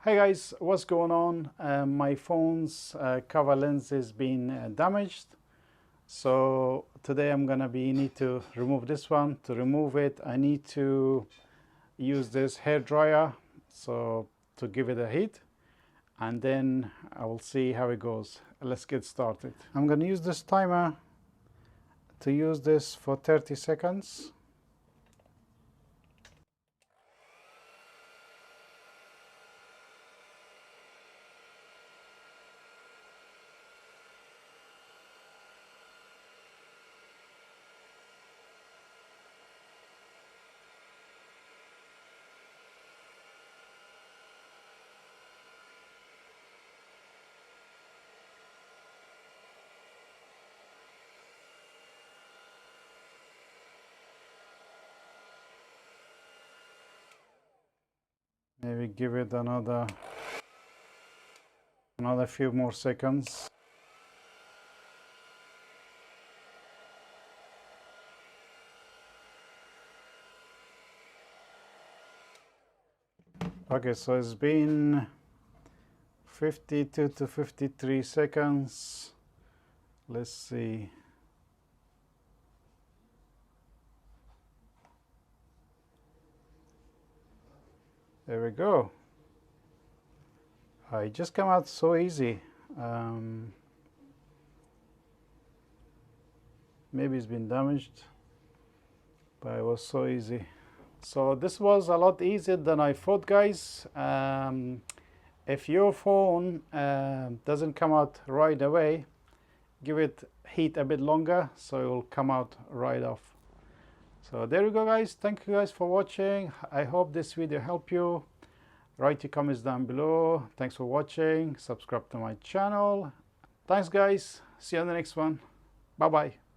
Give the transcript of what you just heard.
Hey guys, what's going on? My phone's cover lens has been damaged, so today I'm gonna need to remove this one. To remove it, I need to use this hair dryer to give it a heat, and then I will see how it goes. Let's get started. I'm gonna use this timer to use this for 30 seconds. Maybe give it another few more seconds. Okay, so it's been 52 to 53 seconds. Let's see. There we go. It just came out so easy. Maybe it's been damaged, but it was so easy. So this was a lot easier than I thought, guys. If your phone doesn't come out right away, give it heat a bit longer so it will come out right off. So there you go, guys. Thank you guys for watching. I hope this video helped you. Write your comments down below. Thanks for watching. Subscribe to my channel. Thanks, guys. See you on the next one. Bye bye.